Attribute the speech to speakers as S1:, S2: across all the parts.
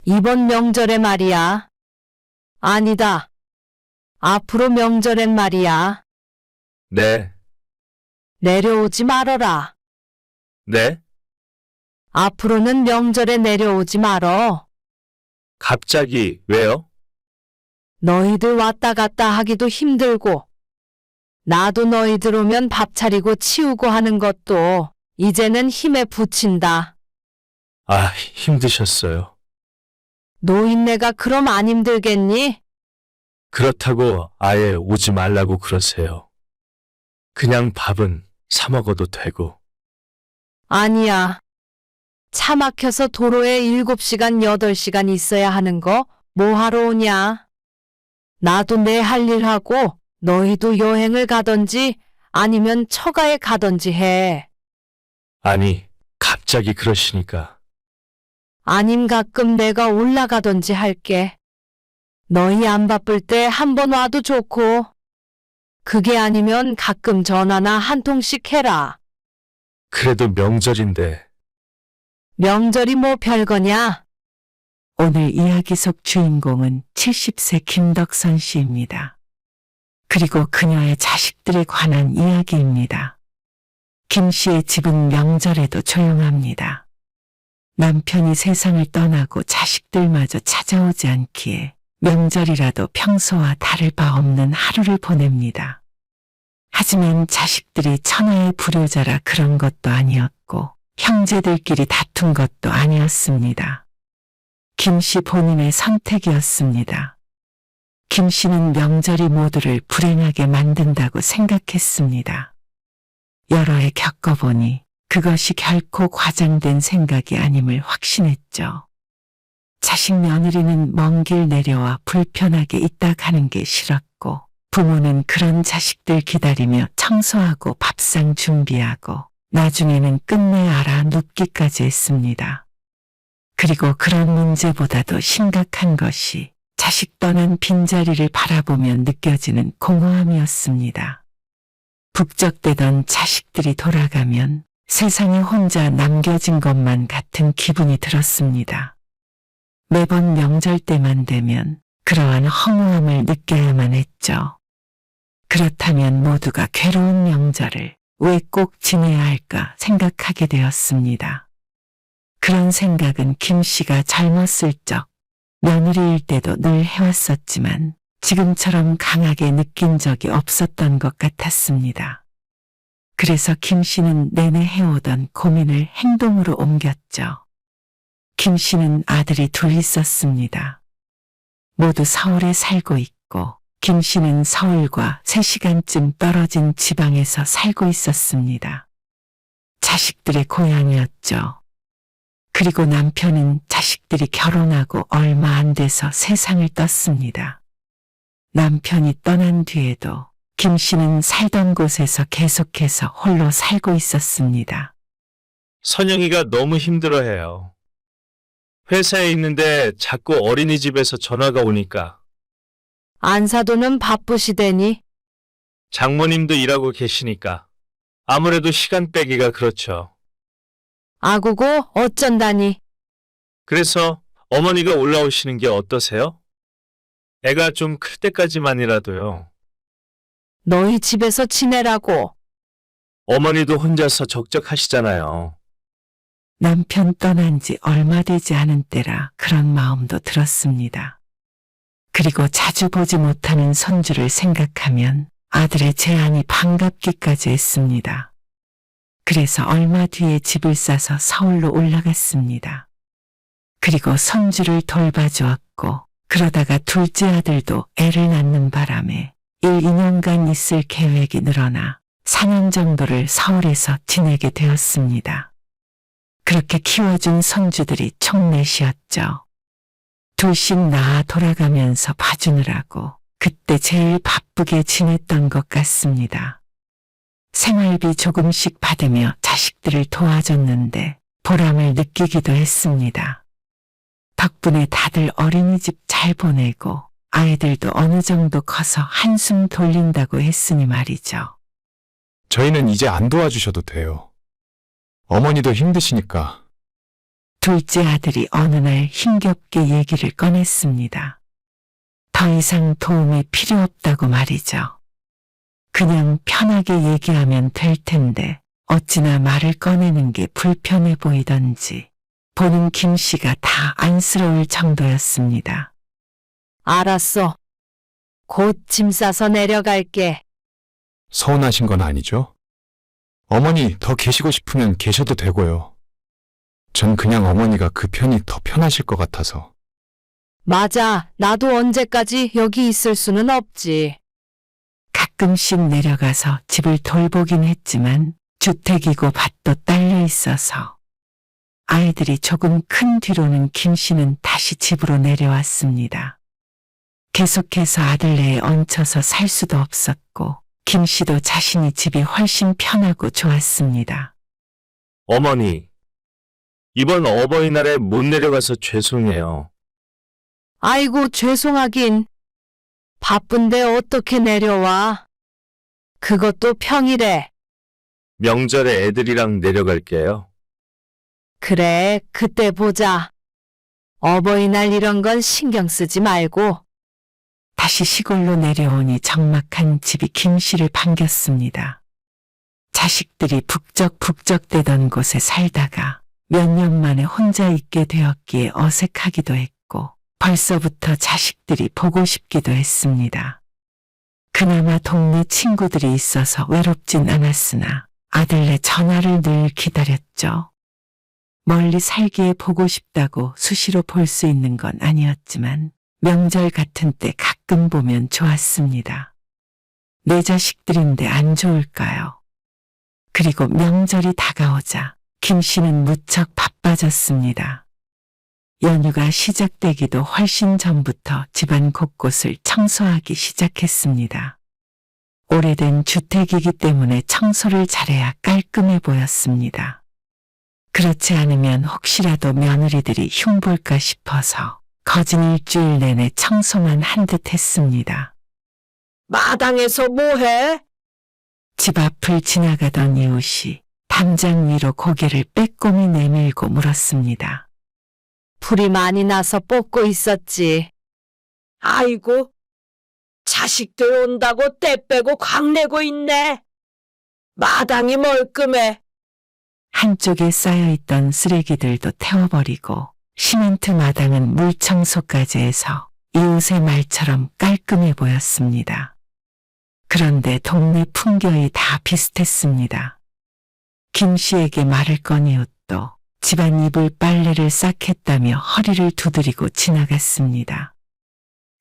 S1: 이번 명절에 말이야. 아니다. 앞으로 명절엔 말이야.
S2: 네,
S1: 내려오지 말어라.
S2: 네?
S1: 앞으로는 명절에 내려오지 말어.
S2: 갑자기 왜요?
S1: 너희들 왔다 갔다 하기도 힘들고, 나도 너희들 오면 밥 차리고 치우고 하는 것도 이제는 힘에 부친다.
S2: 아, 힘드셨어요.
S1: 노인네가 그럼 안 힘들겠니?
S2: 그렇다고 아예 오지 말라고 그러세요. 그냥 밥은 사 먹어도 되고.
S1: 아니야. 차 막혀서 도로에 7시간, 8시간 있어야 하는 거 뭐하러 오냐? 나도 내 할 일 하고 너희도 여행을 가던지 아니면 처가에 가던지 해.
S2: 아니, 갑자기 그러시니까.
S1: 아님 가끔 내가 올라가던지 할게. 너희 안 바쁠 때 한 번 와도 좋고. 그게 아니면 가끔 전화나 한 통씩 해라.
S2: 그래도 명절인데.
S1: 명절이 뭐 별거냐?
S3: 오늘 이야기 속 주인공은 70세 김덕선 씨입니다. 그리고 그녀의 자식들에 관한 이야기입니다. 김 씨의 집은 명절에도 조용합니다. 남편이 세상을 떠나고 자식들마저 찾아오지 않기에 명절이라도 평소와 다를 바 없는 하루를 보냅니다. 하지만 자식들이 천하의 불효자라 그런 것도 아니었고 형제들끼리 다툰 것도 아니었습니다. 김 씨 본인의 선택이었습니다. 김 씨는 명절이 모두를 불행하게 만든다고 생각했습니다. 여러 해 겪어보니 그것이 결코 과장된 생각이 아님을 확신했죠. 자식 며느리는 먼 길 내려와 불편하게 있다 가는 게 싫었고 부모는 그런 자식들 기다리며 청소하고 밥상 준비하고 나중에는 끝내 알아 눕기까지 했습니다. 그리고 그런 문제보다도 심각한 것이 자식 떠난 빈자리를 바라보며 느껴지는 공허함이었습니다. 북적대던 자식들이 돌아가면 세상에 혼자 남겨진 것만 같은 기분이 들었습니다. 매번 명절 때만 되면 그러한 허무함을 느껴야만 했죠. 그렇다면 모두가 괴로운 명절을 왜 꼭 지내야 할까 생각하게 되었습니다. 그런 생각은 김 씨가 젊었을 적 며느리일 때도 늘 해왔었지만 지금처럼 강하게 느낀 적이 없었던 것 같았습니다. 그래서 김 씨는 내내 해오던 고민을 행동으로 옮겼죠. 김 씨는 아들이 둘 있었습니다. 모두 서울에 살고 있고 김 씨는 서울과 3시간쯤 떨어진 지방에서 살고 있었습니다. 자식들의 고향이었죠. 그리고 남편은 자식들이 결혼하고 얼마 안 돼서 세상을 떴습니다. 남편이 떠난 뒤에도 김 씨는 살던 곳에서 계속해서 홀로 살고 있었습니다.
S2: 선영이가 너무 힘들어해요. 회사에 있는데 자꾸 어린이집에서 전화가 오니까.
S1: 안사도는 바쁘시대니.
S2: 장모님도 일하고 계시니까. 아무래도 시간 빼기가 그렇죠.
S1: 아구고 어쩐다니.
S2: 그래서 어머니가 올라오시는 게 어떠세요? 애가 좀 클 때까지만이라도요.
S1: 너희 집에서 지내라고.
S2: 어머니도 혼자서 적적하시잖아요.
S3: 남편 떠난 지 얼마 되지 않은 때라 그런 마음도 들었습니다. 그리고 자주 보지 못하는 손주를 생각하면 아들의 제안이 반갑기까지 했습니다. 그래서 얼마 뒤에 집을 싸서 서울로 올라갔습니다. 그리고 손주를 돌봐주었고 그러다가 둘째 아들도 애를 낳는 바람에 1, 2년간 있을 계획이 늘어나 4년 정도를 서울에서 지내게 되었습니다. 그렇게 키워준 손주들이 총 넷이었죠. 둘씩 낳아 돌아가면서 봐주느라고 그때 제일 바쁘게 지냈던 것 같습니다. 생활비 조금씩 받으며 자식들을 도와줬는데 보람을 느끼기도 했습니다. 덕분에 다들 어린이집 잘 보내고 아이들도 어느 정도 커서 한숨 돌린다고 했으니 말이죠.
S4: 저희는 이제 안 도와주셔도 돼요. 어머니도 힘드시니까.
S3: 둘째 아들이 어느 날 힘겹게 얘기를 꺼냈습니다. 더 이상 도움이 필요 없다고 말이죠. 그냥 편하게 얘기하면 될 텐데 어찌나 말을 꺼내는 게 불편해 보이던지 보는 김 씨가 다 안쓰러울 정도였습니다.
S1: 알았어. 곧 짐 싸서 내려갈게.
S4: 서운하신 건 아니죠? 어머니 더 계시고 싶으면 계셔도 되고요. 전 그냥 어머니가 그 편이 더 편하실 것 같아서.
S1: 맞아. 나도 언제까지 여기 있을 수는 없지.
S3: 가끔씩 내려가서 집을 돌보긴 했지만 주택이고 밭도 딸려 있어서 아이들이 조금 큰 뒤로는 김 씨는 다시 집으로 내려왔습니다. 계속해서 아들네에 얹혀서 살 수도 없었고 김 씨도 자신이 집이 훨씬 편하고 좋았습니다.
S2: 어머니, 이번 어버이날에 못 내려가서 죄송해요.
S1: 아이고, 죄송하긴. 바쁜데 어떻게 내려와? 그것도 평일에.
S2: 명절에 애들이랑 내려갈게요.
S1: 그래, 그때 보자. 어버이날 이런 건 신경 쓰지 말고.
S3: 다시 시골로 내려오니 적막한 집이 김 씨를 반겼습니다. 자식들이 북적북적대던 곳에 살다가 몇 년 만에 혼자 있게 되었기에 어색하기도 했고 벌써부터 자식들이 보고 싶기도 했습니다. 그나마 동네 친구들이 있어서 외롭진 않았으나 아들네 전화를 늘 기다렸죠. 멀리 살기에 보고 싶다고 수시로 볼 수 있는 건 아니었지만 명절 같은 때 가끔 보면 좋았습니다. 내 자식들인데 안 좋을까요? 그리고 명절이 다가오자 김 씨는 무척 바빠졌습니다. 연휴가 시작되기도 훨씬 전부터 집안 곳곳을 청소하기 시작했습니다. 오래된 주택이기 때문에 청소를 잘해야 깔끔해 보였습니다. 그렇지 않으면 혹시라도 며느리들이 흉볼까 싶어서 거진 일주일 내내 청소만 한 듯 했습니다.
S1: 마당에서 뭐해?
S3: 집 앞을 지나가던 이웃이 담장 위로 고개를 빼꼼히 내밀고 물었습니다.
S1: 불이 많이 나서 뽑고 있었지.
S5: 아이고, 자식들 온다고 떼 빼고 광내고 있네. 마당이 멀끔해.
S3: 한쪽에 쌓여있던 쓰레기들도 태워버리고 시멘트 마당은 물청소까지 해서 이웃의 말처럼 깔끔해 보였습니다. 그런데 동네 풍경이 다 비슷했습니다. 김 씨에게 말을 건 이웃도 집안 이불 빨래를 싹 했다며 허리를 두드리고 지나갔습니다.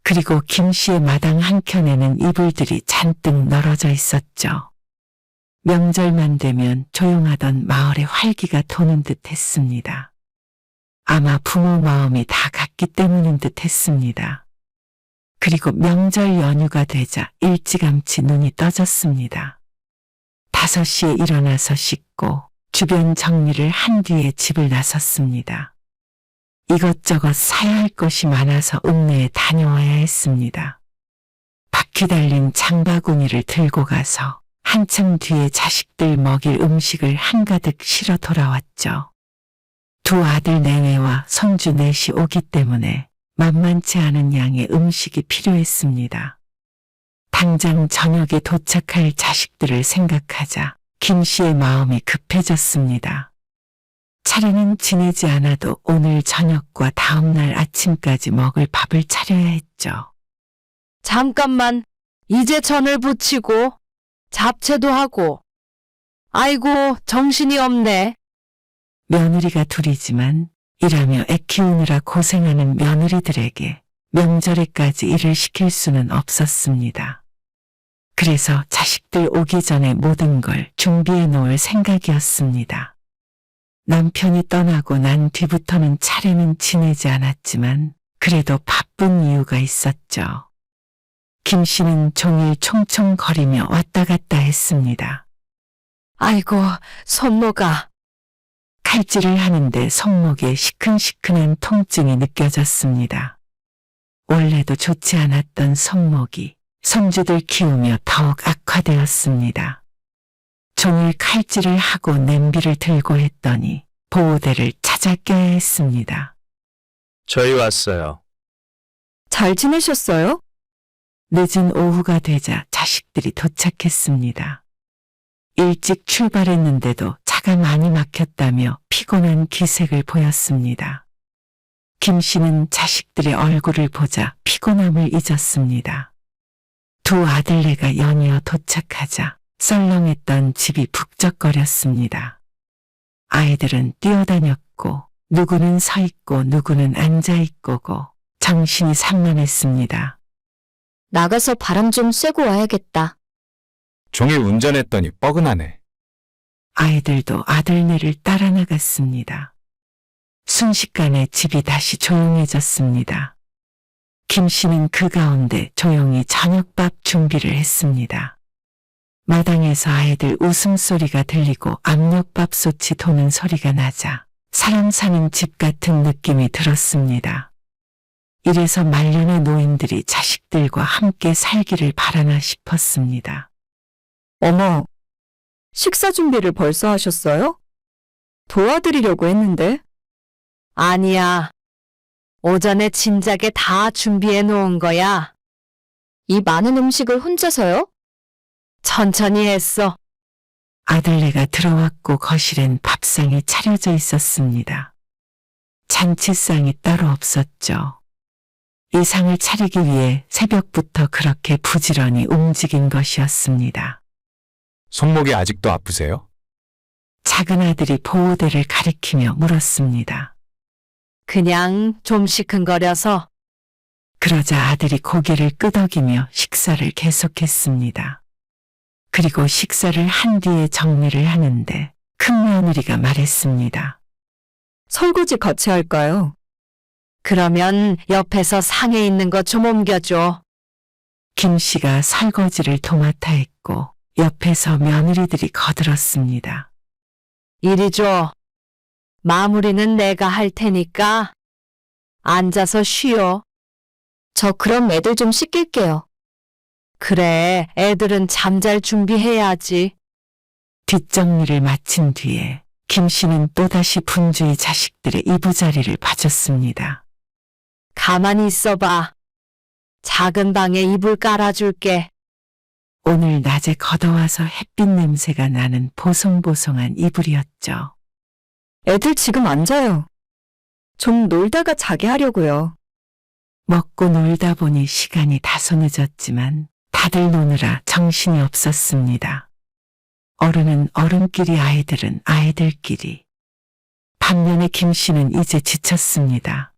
S3: 그리고 김 씨의 마당 한켠에는 이불들이 잔뜩 널어져 있었죠. 명절만 되면 조용하던 마을에 활기가 도는 듯 했습니다. 아마 부모 마음이 다 같기 때문인 듯 했습니다. 그리고 명절 연휴가 되자 일찌감치 눈이 떠졌습니다. 5시에 일어나서 씻고 주변 정리를 한 뒤에 집을 나섰습니다. 이것저것 사야 할 것이 많아서 읍내에 다녀와야 했습니다. 바퀴 달린 장바구니를 들고 가서 한참 뒤에 자식들 먹일 음식을 한가득 실어 돌아왔죠. 두 아들 내외와 손주 넷이 오기 때문에 만만치 않은 양의 음식이 필요했습니다. 당장 저녁에 도착할 자식들을 생각하자 김 씨의 마음이 급해졌습니다. 차례는 지내지 않아도 오늘 저녁과 다음날 아침까지 먹을 밥을 차려야 했죠.
S1: 잠깐만, 이제 전을 부치고 잡채도 하고. 아이고, 정신이 없네.
S3: 며느리가 둘이지만 일하며 애 키우느라 고생하는 며느리들에게 명절에까지 일을 시킬 수는 없었습니다. 그래서 자식들 오기 전에 모든 걸 준비해 놓을 생각이었습니다. 남편이 떠나고 난 뒤부터는 차례는 지내지 않았지만 그래도 바쁜 이유가 있었죠. 김 씨는 종일 총총거리며 왔다 갔다 했습니다.
S1: 아이고, 손모가.
S3: 칼질을 하는데 손목에 시큰시큰한 통증이 느껴졌습니다. 원래도 좋지 않았던 손목이 손주들 키우며 더욱 악화되었습니다. 종일 칼질을 하고 냄비를 들고 했더니 보호대를 찾아 껴야 했습니다.
S2: 저희 왔어요.
S1: 잘 지내셨어요?
S3: 늦은 오후가 되자 자식들이 도착했습니다. 일찍 출발했는데도 차가 많이 막혔다며 피곤한 기색을 보였습니다. 김 씨는 자식들의 얼굴을 보자 피곤함을 잊었습니다. 두 아들네가 연이어 도착하자 썰렁했던 집이 북적거렸습니다. 아이들은 뛰어다녔고 누구는 서 있고 누구는 앉아 있고고 정신이 산만했습니다.
S1: 나가서 바람 좀 쐬고 와야겠다.
S4: 종일 운전했더니 뻐근하네.
S3: 아이들도 아들네를 따라 나갔습니다. 순식간에 집이 다시 조용해졌습니다. 김 씨는 그 가운데 조용히 저녁밥 준비를 했습니다. 마당에서 아이들 웃음소리가 들리고 압력밥솥이 도는 소리가 나자 사람 사는 집 같은 느낌이 들었습니다. 이래서 말년의 노인들이 자식들과 함께 살기를 바라나 싶었습니다.
S1: 어머, 식사 준비를 벌써 하셨어요? 도와드리려고 했는데. 아니야. 오전에 진작에 다 준비해 놓은 거야. 이 많은 음식을 혼자서요? 천천히 했어.
S3: 아들네가 들어왔고 거실엔 밥상이 차려져 있었습니다. 잔치상이 따로 없었죠. 이 상을 차리기 위해 새벽부터 그렇게 부지런히 움직인 것이었습니다.
S4: 손목이 아직도 아프세요?
S3: 작은 아들이 보호대를 가리키며 물었습니다.
S1: 그냥 좀 시큰거려서.
S3: 그러자 아들이 고개를 끄덕이며 식사를 계속했습니다. 그리고 식사를 한 뒤에 정리를 하는데 큰 며느리가 말했습니다.
S1: 설거지 같이 할까요? 그러면 옆에서 상에 있는 거 좀 옮겨줘.
S3: 김 씨가 설거지를 도맡아 했고 옆에서 며느리들이 거들었습니다.
S1: 이리 줘. 마무리는 내가 할 테니까 앉아서 쉬어. 저 그럼 애들 좀 씻길게요. 그래, 애들은 잠잘 준비해야지.
S3: 뒷정리를 마친 뒤에 김 씨는 또다시 분주히 자식들의 이부자리를 봐줬습니다.
S1: 가만히 있어봐. 작은 방에 이불 깔아줄게.
S3: 오늘 낮에 걷어와서 햇빛 냄새가 나는 보송보송한 이불이었죠.
S1: 애들 지금 안 자요. 좀 놀다가 자게 하려고요.
S3: 먹고 놀다 보니 시간이 다소 늦었지만 다들 노느라 정신이 없었습니다. 어른은 어른끼리 아이들은 아이들끼리. 반면에 김 씨는 이제 지쳤습니다.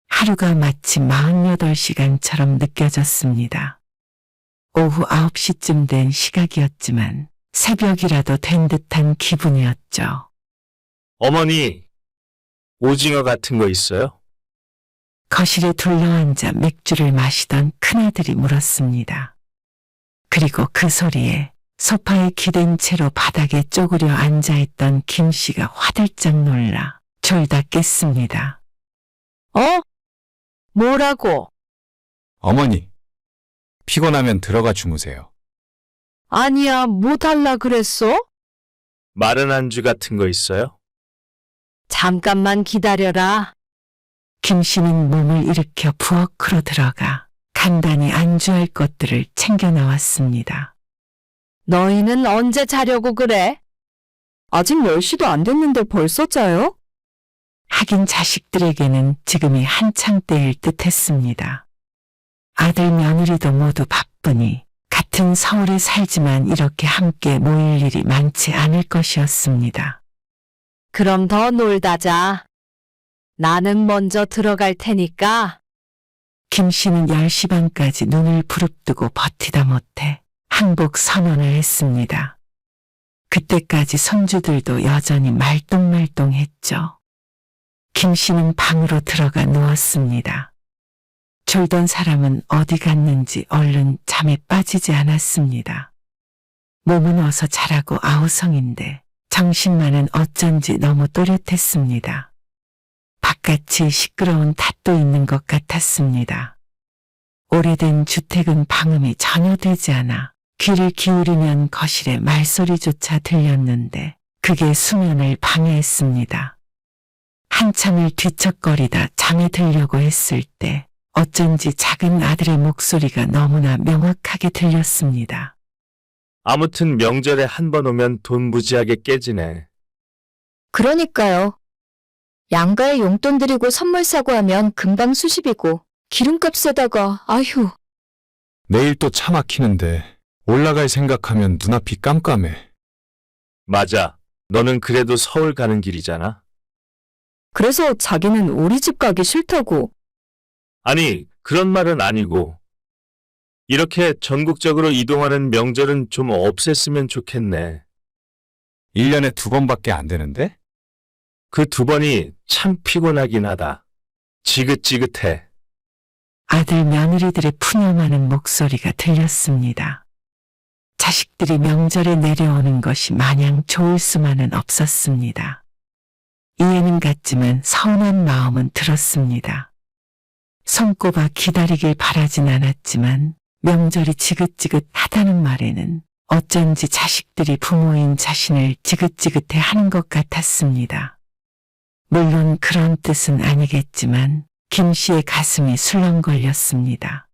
S3: 하루가 마치 48시간처럼 느껴졌습니다. 오후 9시쯤 된 시각이었지만 새벽이라도 된 듯한 기분이었죠.
S2: 어머니, 오징어 같은 거 있어요?
S3: 거실에 둘러앉아 맥주를 마시던 큰아들이 물었습니다. 그리고 그 소리에 소파에 기댄 채로 바닥에 쪼그려 앉아있던 김 씨가 화들짝 놀라 졸다 깼습니다.
S1: 어? 뭐라고?
S4: 어머니, 피곤하면 들어가 주무세요.
S1: 아니야, 뭐 달라 그랬어?
S2: 마른 안주 같은 거 있어요?
S1: 잠깐만 기다려라.
S3: 김 씨는 몸을 일으켜 부엌으로 들어가 간단히 안주할 것들을 챙겨 나왔습니다.
S1: 너희는 언제 자려고 그래? 아직 10시도 안 됐는데 벌써 자요?
S3: 하긴 자식들에게는 지금이 한창 때일 듯 했습니다. 아들 며느리도 모두 바쁘니 같은 서울에 살지만 이렇게 함께 모일 일이 많지 않을 것이었습니다.
S1: 그럼 더 놀다 자. 나는 먼저 들어갈 테니까.
S3: 김 씨는 10시 반까지 눈을 부릅뜨고 버티다 못해 항복 선언을 했습니다. 그때까지 손주들도 여전히 말똥말똥했죠. 김 씨는 방으로 들어가 누웠습니다. 졸던 사람은 어디 갔는지 얼른 잠에 빠지지 않았습니다. 몸은 어서 자라고 아우성인데 정신만은 어쩐지 너무 또렷했습니다. 바깥이 시끄러운 탓도 있는 것 같았습니다. 오래된 주택은 방음이 전혀 되지 않아 귀를 기울이면 거실에 말소리조차 들렸는데 그게 수면을 방해했습니다. 한참을 뒤척거리다 잠에 들려고 했을 때 어쩐지 작은 아들의 목소리가 너무나 명확하게 들렸습니다.
S2: 아무튼 명절에 한 번 오면 돈 무지하게 깨지네.
S6: 그러니까요. 양가에 용돈 드리고 선물 사고 하면 금방 수십이고 기름값 세다가 아휴.
S4: 내일 또 차 막히는데 올라갈 생각하면 눈앞이 깜깜해.
S2: 맞아. 너는 그래도 서울 가는 길이잖아.
S6: 그래서 자기는 우리 집 가기 싫다고.
S2: 아니, 그런 말은 아니고. 이렇게 전국적으로 이동하는 명절은 좀 없앴으면 좋겠네.
S4: 1년에 2번밖에 안 되는데?
S2: 그 2번이 참 피곤하긴 하다. 지긋지긋해.
S3: 아들 며느리들의 푸념하는 목소리가 들렸습니다. 자식들이 명절에 내려오는 것이 마냥 좋을 수만은 없었습니다. 이해는 갔지만 서운한 마음은 들었습니다. 손꼽아 기다리길 바라진 않았지만 명절이 지긋지긋하다는 말에는 어쩐지 자식들이 부모인 자신을 지긋지긋해 하는 것 같았습니다. 물론 그런 뜻은 아니겠지만 김 씨의 가슴이 술렁거렸습니다.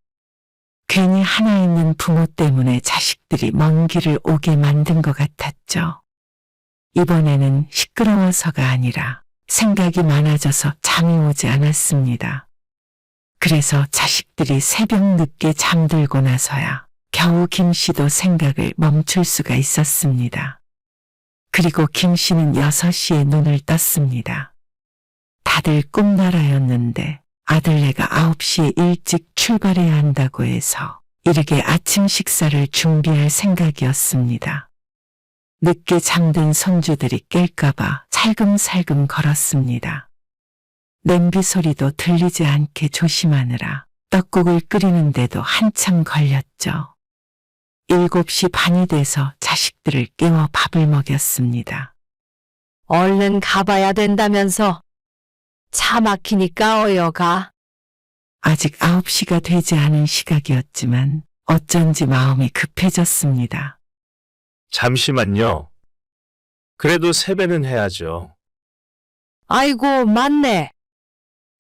S3: 괜히 하나 있는 부모 때문에 자식들이 먼 길을 오게 만든 것 같았죠. 이번에는 시끄러워서가 아니라 생각이 많아져서 잠이 오지 않았습니다. 그래서 자식들이 새벽 늦게 잠들고 나서야 겨우 김 씨도 생각을 멈출 수가 있었습니다. 그리고 김 씨는 6시에 눈을 떴습니다. 다들 꿈나라였는데 아들네가 9시에 일찍 출발해야 한다고 해서 이르게 아침 식사를 준비할 생각이었습니다. 늦게 잠든 손주들이 깰까봐 살금살금 걸었습니다. 냄비 소리도 들리지 않게 조심하느라 떡국을 끓이는데도 한참 걸렸죠. 7시 반이 돼서 자식들을 깨워 밥을 먹였습니다.
S1: 얼른 가봐야 된다면서. 차 막히니까 어여가.
S3: 아직 9시가 되지 않은 시각이었지만 어쩐지 마음이 급해졌습니다.
S2: 잠시만요. 그래도 세배는 해야죠.
S1: 아이고, 맞네.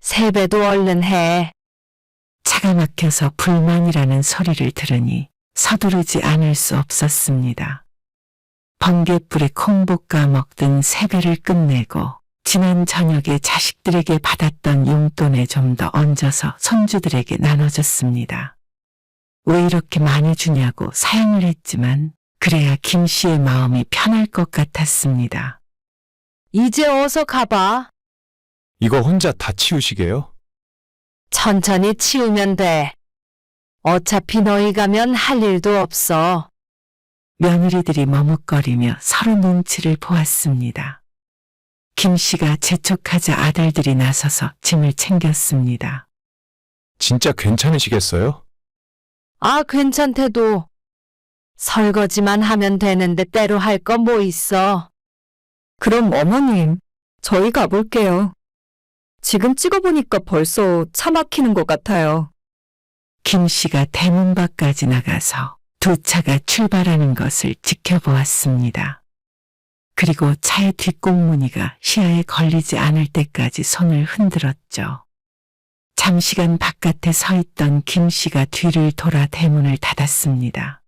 S1: 세배도 얼른 해.
S3: 차가 막혀서 불만이라는 소리를 들으니 서두르지 않을 수 없었습니다. 번갯불에 콩 볶아 먹던 세배를 끝내고 지난 저녁에 자식들에게 받았던 용돈에 좀 더 얹어서 손주들에게 나눠줬습니다. 왜 이렇게 많이 주냐고 사양을 했지만 그래야 김 씨의 마음이 편할 것 같았습니다.
S1: 이제 어서 가봐.
S4: 이거 혼자 다 치우시게요?
S1: 천천히 치우면 돼. 어차피 너희 가면 할 일도 없어.
S3: 며느리들이 머뭇거리며 서로 눈치를 보았습니다. 김 씨가 재촉하자 아들들이 나서서 짐을 챙겼습니다.
S4: 진짜 괜찮으시겠어요?
S1: 아, 괜찮대도. 설거지만 하면 되는데 때로 할 거 뭐 있어.
S6: 그럼 어머님, 저희 가볼게요. 지금 찍어보니까 벌써 차 막히는 것 같아요.
S3: 김 씨가 대문 밖까지 나가서 두 차가 출발하는 것을 지켜보았습니다. 그리고 차의 뒷공무니가 시야에 걸리지 않을 때까지 손을 흔들었죠. 잠시간 바깥에 서 있던 김 씨가 뒤를 돌아 대문을 닫았습니다.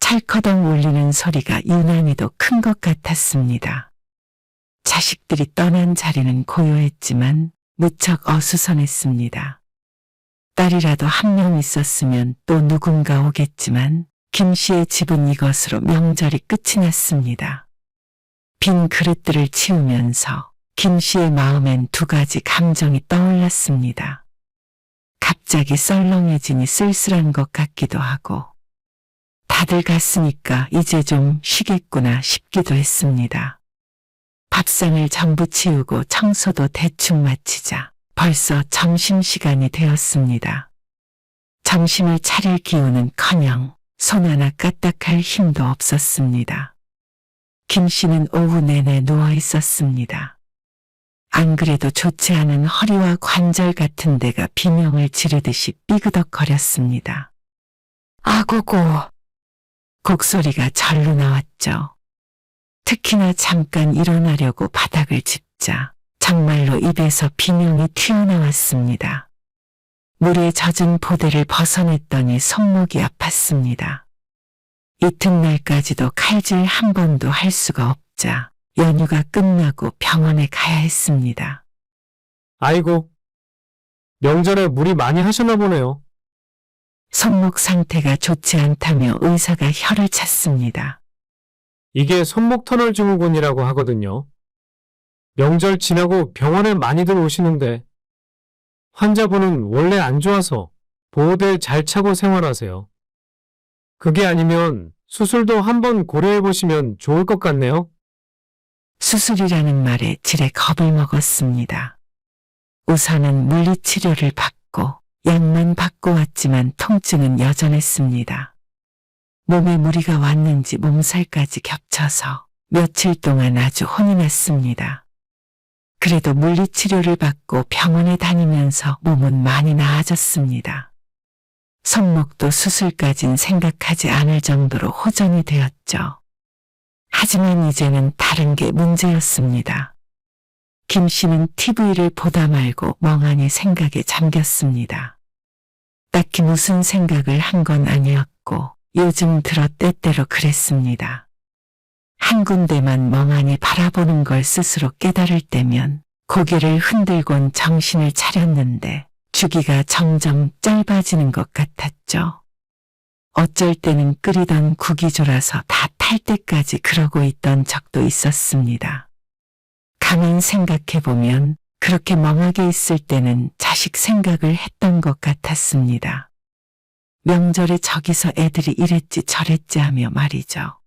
S3: 찰커덩 울리는 소리가 유난히도 큰 것 같았습니다. 자식들이 떠난 자리는 고요했지만 무척 어수선했습니다. 딸이라도 한 명 있었으면 또 누군가 오겠지만 김 씨의 집은 이것으로 명절이 끝이 났습니다. 빈 그릇들을 치우면서 김 씨의 마음엔 2가지 감정이 떠올랐습니다. 갑자기 썰렁해지니 쓸쓸한 것 같기도 하고 다들 갔으니까 이제 좀 쉬겠구나 싶기도 했습니다. 밥상을 전부 치우고 청소도 대충 마치자 벌써 점심시간이 되었습니다. 점심을 차릴 기운은커녕 손 하나 까딱할 힘도 없었습니다. 김 씨는 오후 내내 누워 있었습니다. 안 그래도 좋지 않은 허리와 관절 같은 데가 비명을 지르듯이 삐그덕거렸습니다. 아고고! 곡소리가 절로 나왔죠. 특히나 잠깐 일어나려고 바닥을 짚자 정말로 입에서 비명이 튀어나왔습니다. 물에 젖은 보대를 벗어냈더니 손목이 아팠습니다. 이튿날까지도 칼질 한 번도 할 수가 없자 연휴가 끝나고 병원에 가야 했습니다.
S7: 아이고, 명절에 무리 많이 하셨나 보네요.
S3: 손목 상태가 좋지 않다며 의사가 혀를 찼습니다.
S7: 이게 손목 터널 증후군이라고 하거든요. 명절 지나고 병원에 많이들 오시는데 환자분은 원래 안 좋아서 보호대 잘 차고 생활하세요. 그게 아니면 수술도 한번 고려해 보시면 좋을 것 같네요.
S3: 수술이라는 말에 지레 겁을 먹었습니다. 우선은 물리치료를 받고 약만 받고 왔지만 통증은 여전했습니다. 몸에 무리가 왔는지 몸살까지 겹쳐서 며칠 동안 아주 혼이 났습니다. 그래도 물리치료를 받고 병원에 다니면서 몸은 많이 나아졌습니다. 손목도 수술까진 생각하지 않을 정도로 호전이 되었죠. 하지만 이제는 다른 게 문제였습니다. 김 씨는 TV를 보다 말고 멍하니 생각에 잠겼습니다. 딱히 무슨 생각을 한 건 아니었고 요즘 들어 때때로 그랬습니다. 한 군데만 멍하니 바라보는 걸 스스로 깨달을 때면 고개를 흔들곤 정신을 차렸는데 주기가 점점 짧아지는 것 같았죠. 어쩔 때는 끓이던 국이 졸아서 다 탈 때까지 그러고 있던 적도 있었습니다. 가만 생각해보면 그렇게 멍하게 있을 때는 자식 생각을 했던 것 같았습니다. 명절에 저기서 애들이 이랬지 저랬지 하며 말이죠.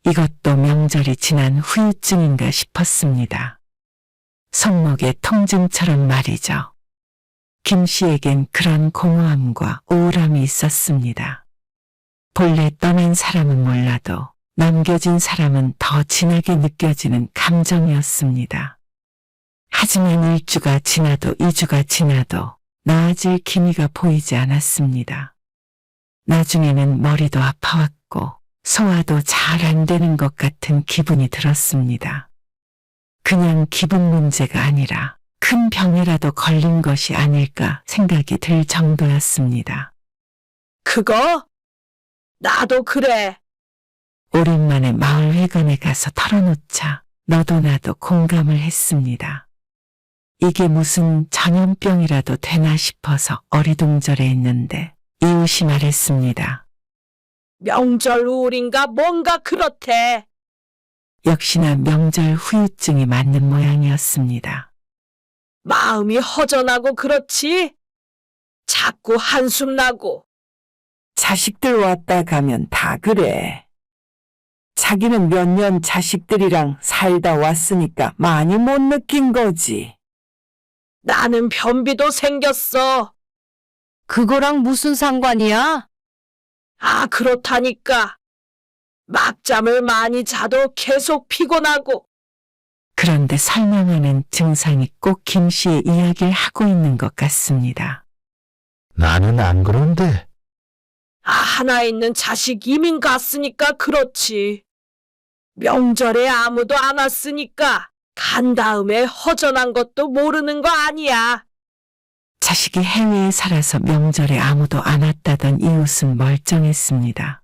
S3: 이것도 명절이 지난 후유증인가 싶었습니다. 손목의 통증처럼 말이죠. 김 씨에겐 그런 공허함과 우울함이 있었습니다. 본래 떠난 사람은 몰라도 남겨진 사람은 더 진하게 느껴지는 감정이었습니다. 하지만 1주가 지나도 2주가 지나도 나아질 기미가 보이지 않았습니다. 나중에는 머리도 아파왔고 소화도 잘 안 되는 것 같은 기분이 들었습니다. 그냥 기분 문제가 아니라 큰 병이라도 걸린 것이 아닐까 생각이 들 정도였습니다.
S5: 그거? 나도 그래.
S3: 오랜만에 마을회관에 가서 털어놓자 너도 나도 공감을 했습니다. 이게 무슨 전염병이라도 되나 싶어서 어리둥절해 있는데 이웃이 말했습니다.
S5: 명절 우울인가 뭔가 그렇대.
S3: 역시나 명절 후유증이 맞는 모양이었습니다.
S5: 마음이 허전하고 그렇지? 자꾸 한숨 나고.
S8: 자식들 왔다 가면 다 그래. 자기는 몇 년 자식들이랑 살다 왔으니까 많이 못 느낀 거지.
S5: 나는 변비도 생겼어.
S1: 그거랑 무슨 상관이야?
S5: 아, 그렇다니까. 막잠을 많이 자도 계속 피곤하고.
S3: 그런데 설명하는 증상이 꼭 김 씨의 이야기를 하고 있는 것 같습니다.
S4: 나는 안 그런데.
S5: 아, 하나 있는 자식 이민 갔으니까 그렇지. 명절에 아무도 안 왔으니까 간 다음에 허전한 것도 모르는 거 아니야.
S3: 자식이 해외에 살아서 명절에 아무도 안 왔다던 이웃은 멀쩡했습니다.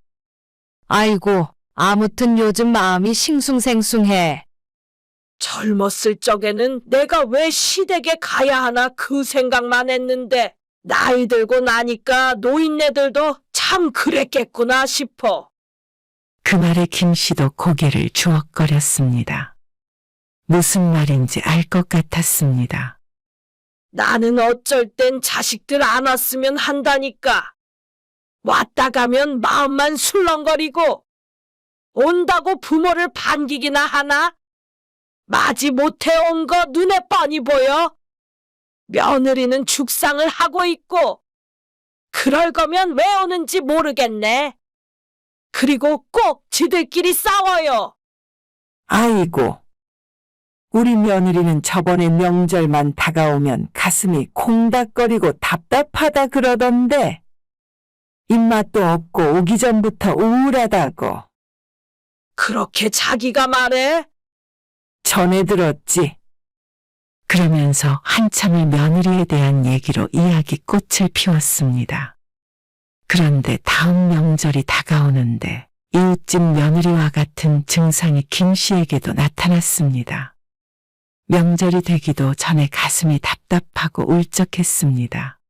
S1: 아이고, 아무튼 요즘 마음이 싱숭생숭해.
S5: 젊었을 적에는 내가 왜 시댁에 가야 하나 그 생각만 했는데 나이 들고 나니까 노인네들도 참 그랬겠구나 싶어.
S3: 그 말에 김 씨도 고개를 주걱거렸습니다. 무슨 말인지 알 것 같았습니다.
S5: 나는 어쩔 땐 자식들 안 왔으면 한다니까. 왔다 가면 마음만 술렁거리고 온다고 부모를 반기기나 하나? 마지 못해 온 거 눈에 뻔히 보여. 며느리는 죽상을 하고 있고 그럴 거면 왜 오는지 모르겠네. 그리고 꼭 지들끼리 싸워요.
S8: 아이고. 우리 며느리는 저번에 명절만 다가오면 가슴이 콩닥거리고 답답하다 그러던데. 입맛도 없고 오기 전부터 우울하다고.
S5: 그렇게 자기가 말해?
S8: 전해 들었지.
S3: 그러면서 한참을 며느리에 대한 얘기로 이야기꽃을 피웠습니다. 그런데 다음 명절이 다가오는데 이웃집 며느리와 같은 증상이 김 씨에게도 나타났습니다. 명절이 되기도 전에 가슴이 답답하고 울적했습니다.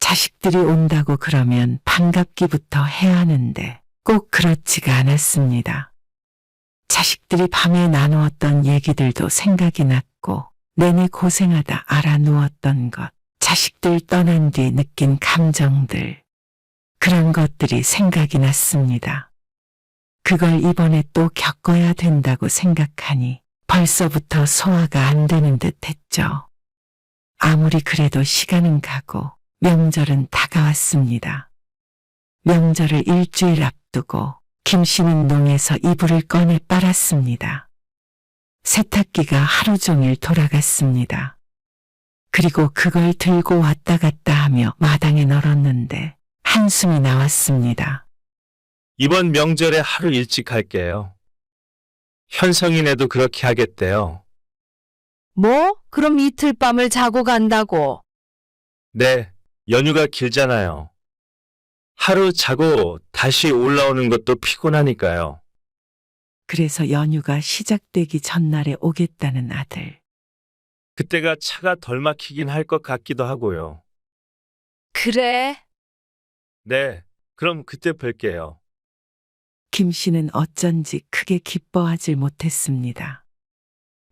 S3: 자식들이 온다고 그러면 반갑기부터 해야 하는데 꼭 그렇지가 않았습니다. 자식들이 밤에 나누었던 얘기들도 생각이 났고 내내 고생하다 알아 누웠던 것, 자식들 떠난 뒤 느낀 감정들, 그런 것들이 생각이 났습니다. 그걸 이번에 또 겪어야 된다고 생각하니 벌써부터 소화가 안 되는 듯 했죠. 아무리 그래도 시간은 가고 명절은 다가왔습니다. 명절을 일주일 앞두고 김 씨는 농에서 이불을 꺼내 빨았습니다. 세탁기가 하루 종일 돌아갔습니다. 그리고 그걸 들고 왔다 갔다 하며 마당에 널었는데 한숨이 나왔습니다.
S2: 이번 명절에 하루 일찍 갈게요. 현성이네도 그렇게 하겠대요.
S1: 뭐? 그럼 이틀 밤을 자고 간다고?
S2: 네, 연휴가 길잖아요. 하루 자고 다시 올라오는 것도 피곤하니까요.
S3: 그래서 연휴가 시작되기 전날에 오겠다는 아들.
S2: 그때가 차가 덜 막히긴 할 것 같기도 하고요.
S1: 그래.
S2: 네, 그럼 그때 뵐게요.
S3: 김 씨는 어쩐지 크게 기뻐하질 못했습니다.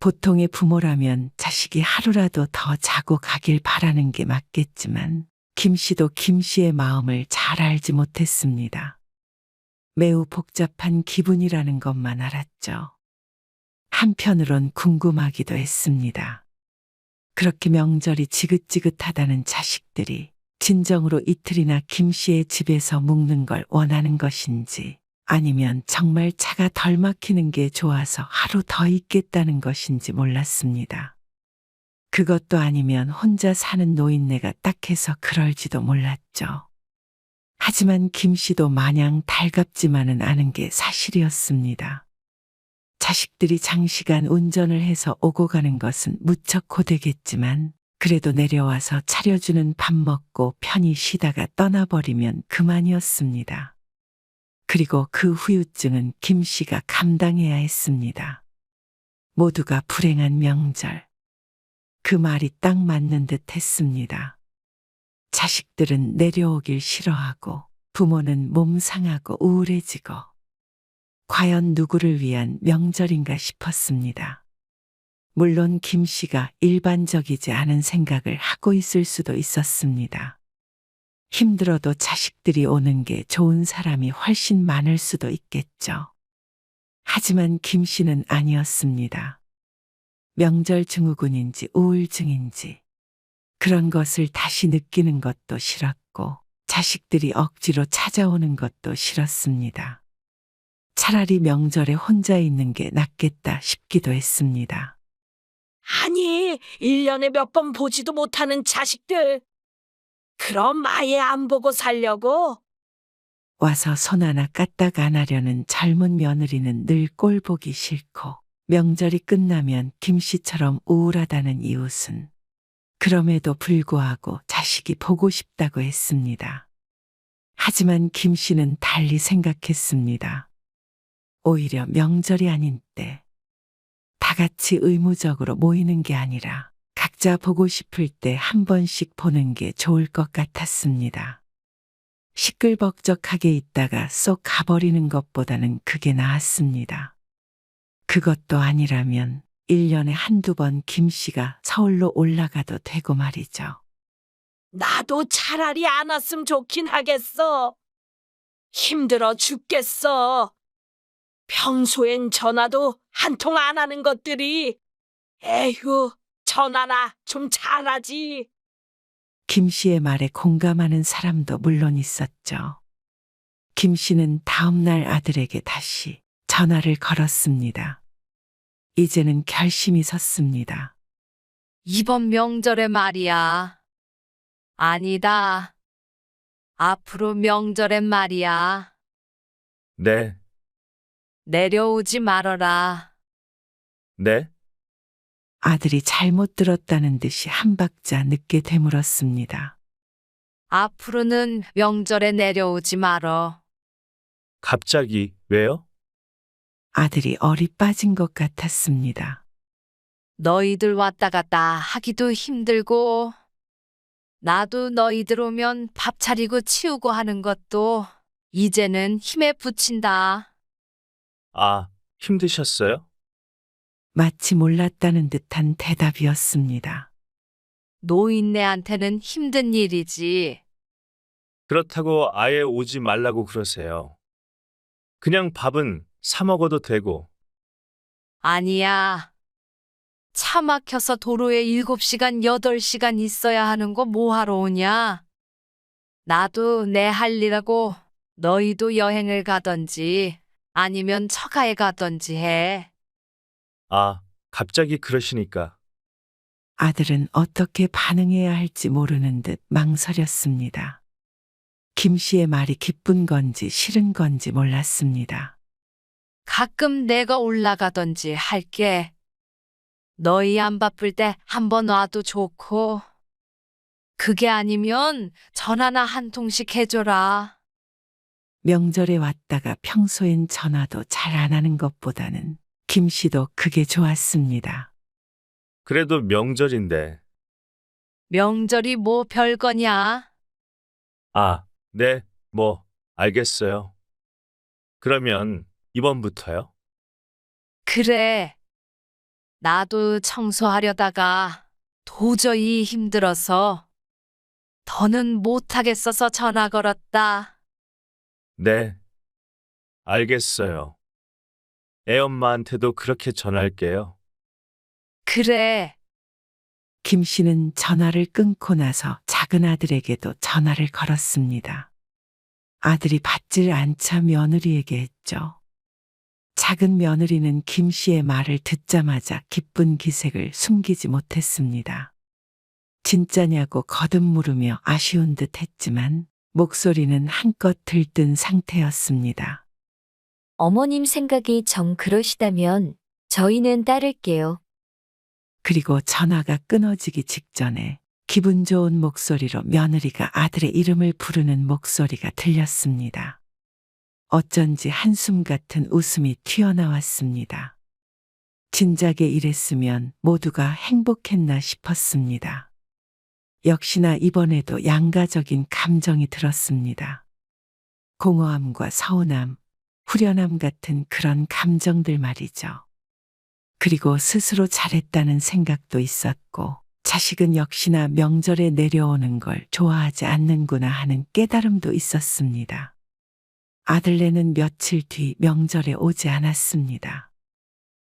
S3: 보통의 부모라면 자식이 하루라도 더 자고 가길 바라는 게 맞겠지만 김 씨도 김 씨의 마음을 잘 알지 못했습니다. 매우 복잡한 기분이라는 것만 알았죠. 한편으론 궁금하기도 했습니다. 그렇게 명절이 지긋지긋하다는 자식들이 진정으로 이틀이나 김 씨의 집에서 묵는 걸 원하는 것인지 아니면 정말 차가 덜 막히는 게 좋아서 하루 더 있겠다는 것인지 몰랐습니다. 그것도 아니면 혼자 사는 노인네가 딱해서 그럴지도 몰랐죠. 하지만 김 씨도 마냥 달갑지만은 않은 게 사실이었습니다. 자식들이 장시간 운전을 해서 오고 가는 것은 무척 고되겠지만 그래도 내려와서 차려주는 밥 먹고 편히 쉬다가 떠나버리면 그만이었습니다. 그리고 그 후유증은 김 씨가 감당해야 했습니다. 모두가 불행한 명절. 그 말이 딱 맞는 듯 했습니다. 자식들은 내려오길 싫어하고 부모는 몸 상하고 우울해지고 과연 누구를 위한 명절인가 싶었습니다. 물론 김 씨가 일반적이지 않은 생각을 하고 있을 수도 있었습니다. 힘들어도 자식들이 오는 게 좋은 사람이 훨씬 많을 수도 있겠죠. 하지만 김 씨는 아니었습니다. 명절 증후군인지 우울증인지 그런 것을 다시 느끼는 것도 싫었고 자식들이 억지로 찾아오는 것도 싫었습니다. 차라리 명절에 혼자 있는 게 낫겠다 싶기도 했습니다.
S5: 아니, 1년에 몇 번 보지도 못하는 자식들. 그럼 아예 안 보고 살려고?
S3: 와서 손 하나 까딱 안 하려는 젊은 며느리는 늘 꼴 보기 싫고 명절이 끝나면 김 씨처럼 우울하다는 이웃은 그럼에도 불구하고 자식이 보고 싶다고 했습니다. 하지만 김 씨는 달리 생각했습니다. 오히려 명절이 아닌 때 다 같이 의무적으로 모이는 게 아니라 각자 보고 싶을 때 한 번씩 보는 게 좋을 것 같았습니다. 시끌벅적하게 있다가 쏙 가버리는 것보다는 그게 나았습니다. 그것도 아니라면 1년에 한두 번 김 씨가 서울로 올라가도 되고 말이죠.
S5: 나도 차라리 안 왔으면 좋긴 하겠어. 힘들어 죽겠어. 평소엔 전화도 한 통 안 하는 것들이 에휴, 전화나 좀 잘하지.
S3: 김 씨의 말에 공감하는 사람도 물론 있었죠. 김 씨는 다음 날 아들에게 다시 전화를 걸었습니다. 이제는 결심이 섰습니다.
S1: 이번 명절에 말이야. 아니다. 앞으로 명절엔 말이야.
S2: 네,
S1: 내려오지 말어라.
S2: 네?
S3: 아들이 잘못 들었다는 듯이 한 박자 늦게 되물었습니다.
S1: 앞으로는 명절에 내려오지 말어.
S2: 갑자기 왜요?
S3: 아들이 얼이 빠진 것 같았습니다.
S1: 너희들 왔다 갔다 하기도 힘들고, 나도 너희들 오면 밥 차리고 치우고 하는 것도 이제는 힘에 부친다.
S2: 아, 힘드셨어요?
S3: 마치 몰랐다는 듯한 대답이었습니다.
S1: 노인네한테는 힘든 일이지.
S2: 그렇다고 아예 오지 말라고 그러세요. 그냥 밥은 사 먹어도 되고.
S1: 아니야. 차 막혀서 도로에 7시간, 8시간 있어야 하는 거 뭐하러 오냐? 나도 내 할 일하고 너희도 여행을 가던지 아니면 처가에 가던지 해.
S2: 아, 갑자기 그러시니까.
S3: 아들은 어떻게 반응해야 할지 모르는 듯 망설였습니다. 김 씨의 말이 기쁜 건지 싫은 건지 몰랐습니다.
S1: 가끔 내가 올라가던지 할게. 너희 안 바쁠 때 한번 와도 좋고. 그게 아니면 전화나 한 통씩 해줘라.
S3: 명절에 왔다가 평소엔 전화도 잘 안 하는 것보다는 김 씨도 그게 좋았습니다.
S2: 그래도 명절인데.
S1: 명절이 뭐 별거냐?
S2: 아, 네, 뭐, 알겠어요. 그러면 이번부터요?
S1: 그래. 나도 청소하려다가 도저히 힘들어서 더는 못하겠어서 전화 걸었다.
S2: 네, 알겠어요. 애엄마한테도 그렇게 전할게요.
S1: 그래.
S3: 김 씨는 전화를 끊고 나서 작은 아들에게도 전화를 걸었습니다. 아들이 받질 않자 며느리에게 했죠. 작은 며느리는 김 씨의 말을 듣자마자 기쁜 기색을 숨기지 못했습니다. 진짜냐고 거듭 물으며 아쉬운 듯 했지만 목소리는 한껏 들뜬 상태였습니다.
S6: 어머님 생각이 정 그러시다면 저희는 따를게요.
S3: 그리고 전화가 끊어지기 직전에 기분 좋은 목소리로 며느리가 아들의 이름을 부르는 목소리가 들렸습니다. 어쩐지 한숨 같은 웃음이 튀어나왔습니다. 진작에 이랬으면 모두가 행복했나 싶었습니다. 역시나 이번에도 양가적인 감정이 들었습니다. 공허함과 서운함, 후련함 같은 그런 감정들 말이죠. 그리고 스스로 잘했다는 생각도 있었고, 자식은 역시나 명절에 내려오는 걸 좋아하지 않는구나 하는 깨달음도 있었습니다. 아들네는 며칠 뒤 명절에 오지 않았습니다.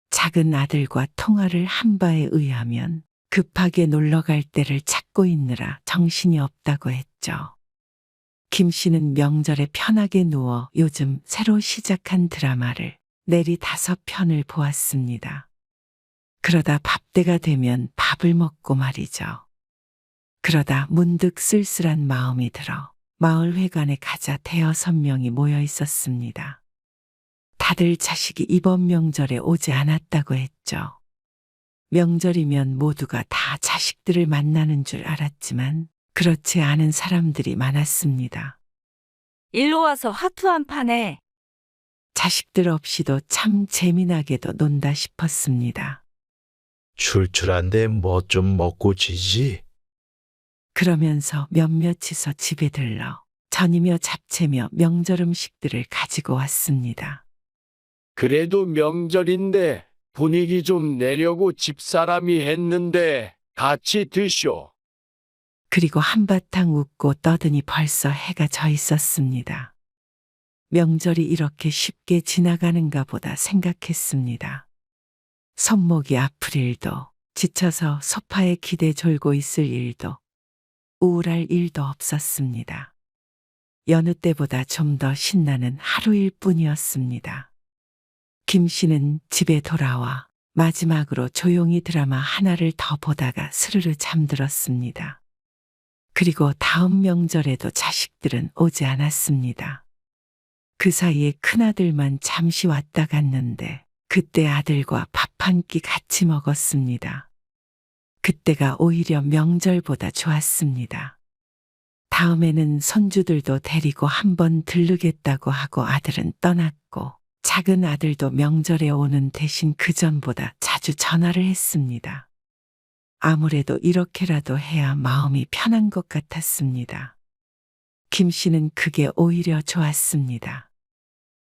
S3: 작은 아들과 통화를 한 바에 의하면 급하게 놀러 갈 때를 찾고 있느라 정신이 없다고 했죠. 김 씨는 명절에 편하게 누워 요즘 새로 시작한 드라마를 내리 5편을 보았습니다. 그러다 밥때가 되면 밥을 먹고 말이죠. 그러다 문득 쓸쓸한 마음이 들어 마을회관에 가자 5-6명이 모여 있었습니다. 다들 자식이 이번 명절에 오지 않았다고 했죠. 명절이면 모두가 다 자식들을 만나는 줄 알았지만 그렇지 않은 사람들이 많았습니다.
S6: 일로 와서 화투 한 판 해.
S3: 자식들 없이도 참 재미나게도 논다 싶었습니다.
S9: 출출한데 뭐 좀 먹고 지지?
S3: 그러면서 몇몇이서 집에 들러 전이며 잡채며 명절 음식들을 가지고 왔습니다.
S10: 그래도 명절인데 분위기 좀 내려고 집사람이 했는데 같이 드쇼.
S3: 그리고 한바탕 웃고 떠드니 벌써 해가 져 있었습니다. 명절이 이렇게 쉽게 지나가는가 보다 생각했습니다. 손목이 아플 일도, 지쳐서 소파에 기대 졸고 있을 일도, 우울할 일도 없었습니다. 여느 때보다 좀 더 신나는 하루일 뿐이었습니다. 김 씨는 집에 돌아와 마지막으로 조용히 드라마 하나를 더 보다가 스르르 잠들었습니다. 그리고 다음 명절에도 자식들은 오지 않았습니다. 그 사이에 큰아들만 잠시 왔다 갔는데 그때 아들과 밥 한 끼 같이 먹었습니다. 그때가 오히려 명절보다 좋았습니다. 다음에는 손주들도 데리고 한번 들르겠다고 하고 아들은 떠났고 작은 아들도 명절에 오는 대신 그전보다 자주 전화를 했습니다. 아무래도 이렇게라도 해야 마음이 편한 것 같았습니다. 김 씨는 그게 오히려 좋았습니다.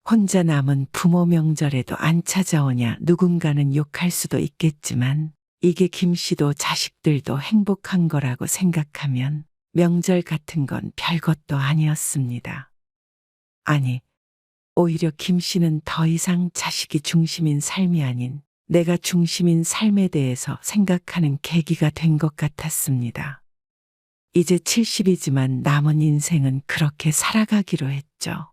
S3: 혼자 남은 부모 명절에도 안 찾아오냐 누군가는 욕할 수도 있겠지만 이게 김 씨도 자식들도 행복한 거라고 생각하면 명절 같은 건 별것도 아니었습니다. 아니, 오히려 김 씨는 더 이상 자식이 중심인 삶이 아닌 내가 중심인 삶에 대해서 생각하는 계기가 된 것 같았습니다. 이제 70이지만 남은 인생은 그렇게 살아가기로 했죠.